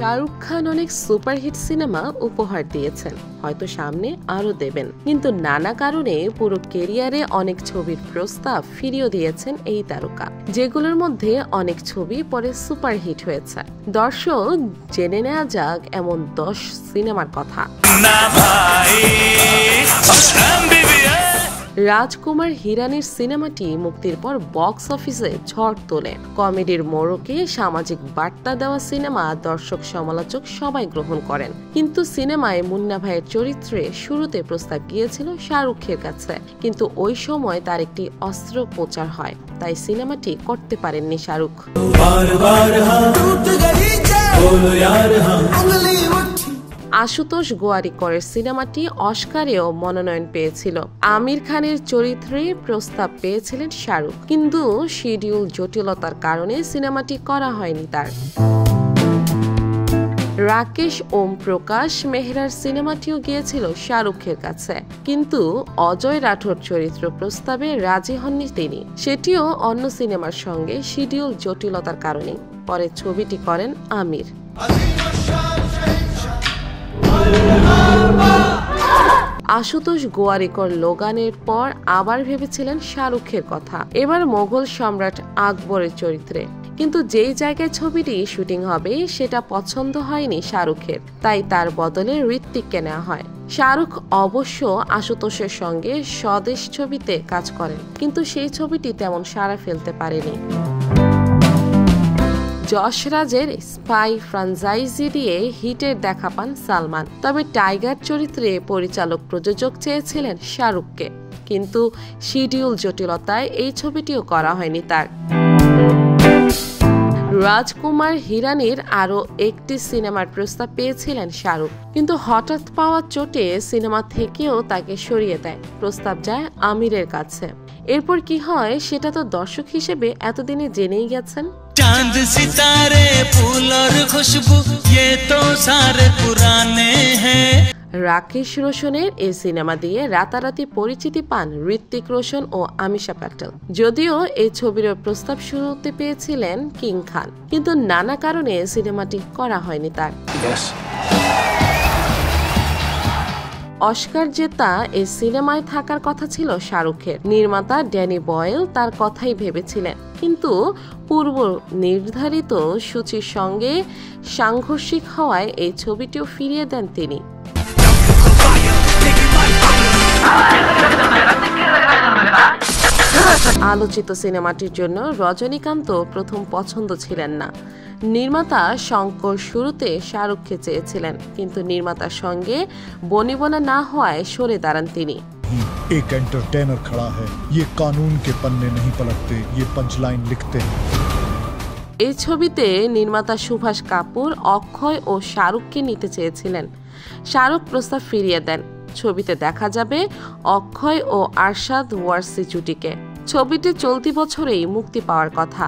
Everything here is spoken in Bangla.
শাহরুখ খান অনেক সুপারহিট সিনেমা উপহার দিয়েছেন, হয়তো সামনে আরো দেবেন, কিন্তু নানা কারণে পুরো ক্যারিয়ারে অনেক ছবির প্রস্তাব ফিরিয়ে দিয়েছেন এই তারকা, যেগুলোর মধ্যে অনেক ছবি পরে সুপারহিট হয়েছে। দর্শক, জেনে নেওয়া যাক এমন 10 সিনেমার কথা। রাজকুমার হিরানির সিনেমাটি মুক্তির পর বক্স অফিসে ঝড় তোলে। কমেডির মোড়কে সামাজিক বার্তা দেওয়া সিনেমা, দর্শক সমালোচক সবাই গ্রহণ করেন। কিন্তু সিনেমায় মুন্না ভাইয়ের চরিত্রে শুরুতে প্রস্তাব গিয়েছিল শাহরুখের কাছে, কিন্তু ওই সময় তার একটি অস্ত্রোপচার হয়, তাই সিনেমাটি করতে পারেননি শাহরুখ। আশুতোষ গোয়ারিকরের সিনেমাটি অস্কারেও মনোনয়ন পেয়েছিল। আমির খানের চরিত্রে প্রস্তাব পেয়েছিলেন শাহরুখ, কিন্তু শিডিউল জটিলতার কারণে সিনেমাটি করা হয়নি তার। রাকেশ ওম প্রকাশ মেহরার সিনেমাটিও গিয়েছিল শাহরুখের কাছে, কিন্তু অজয় রাঠোর চরিত্র প্রস্তাবে রাজি হননি তিনি। সেটিও অন্য সিনেমার সঙ্গে শিডিউল জটিলতার কারণে। পরে ছবিটি করেন আমির। আশুতোষ গোয়ারিকর লোগানের পর আবার ভেবেছিলেন শাহরুখের কথা, এবার মোগল সম্রাট আকবরের চরিত্রে, কিন্তু যেই জায়গায় ছবিটি শুটিং হবে সেটা পছন্দ হয়নি শাহরুখের, তাই তার বদলে ঋত্বিককে নেওয়া হয়। শাহরুখ অবশ্য আশুতোষের সঙ্গে স্বদেশ ছবিতে কাজ করেন, কিন্তু সেই ছবিটি তেমন সাড়া ফেলতে পারেনি। যশরাজের স্পাই ফ্রাঞ্চাইজি দিয়ে হিটের দেখা পান সালমান, তবে টাইগার চরিত্রে পরিচালক প্রযোজক চেয়েছিলেন শাহরুখকে, কিন্তু শিডিউল জটিলতায় এই ছবিটিও করা হয়নি তার। রাজকুমার হিরানির আরও একটি সিনেমার প্রস্তাব পেয়েছিলেন শাহরুখ, কিন্তু হঠাৎ পাওয়া চোটে সিনেমা থেকেও তাকে সরিয়ে দেয়। প্রস্তাব যায় আমিরের কাছে। এরপর কি হয় সেটা তো দর্শক হিসেবে এতদিনে জেনেই গেছেন। চাঁদ সিতারে ফুল আর খুশবু ये तो सारे पुराने हैं। রাকেশ রোশনের এই সিনেমা দিয়ে রাতারাতি পরিচিতি পান ঋত্বিক রোশন ও আমিষা প্যাটেল। যদিও এই ছবির প্রস্তাব শুরুতে পেয়েছিলেন কিং খান, কিন্তু নানা কারণে সিনেমাটি করা হয়নি তার। অস্কার জেতা এই সিনেমায় থাকার কথা ছিল শাহরুখের। নির্মাতা ড্যানি বয়েল তার কথাই ভেবেছিলেন, কিন্তু পূর্ব নির্ধারিত সূচির সঙ্গে সাংঘর্ষিক হওয়ায় এই ছবিটিও ফিরিয়ে দেন তিনি। আলোচিত সিনেমাটির জন্য রজনীকান্ত প্রথম পছন্দ ছিলেন না। নির্মাতা শঙ্কর শুরুতে শাহরুখকে চেয়েছিলেন, কিন্তু নির্মাতার সঙ্গে বনিবনা না হওয়ায় সরে দাঁড়ান তিনি। एक एंटरटेनर खड़ा है, ये कानून के पन्ने नहीं पलटते, ये पंचलाइन लिखते हैं। এই ছবিতে নির্মাতা সুভাষ কাপুর, অক্ষয় ও শাহরুখকে নিতে চেয়েছিলেন। শাহরুখ প্রস্তাব ফিরিয়ে দেন। ছবিতে দেখা যাবে অক্ষয় ও আরশাদ ওয়ারসি জুটিকে। ছবিটি চলতি বছরেই মুক্তি পাওয়ার কথা।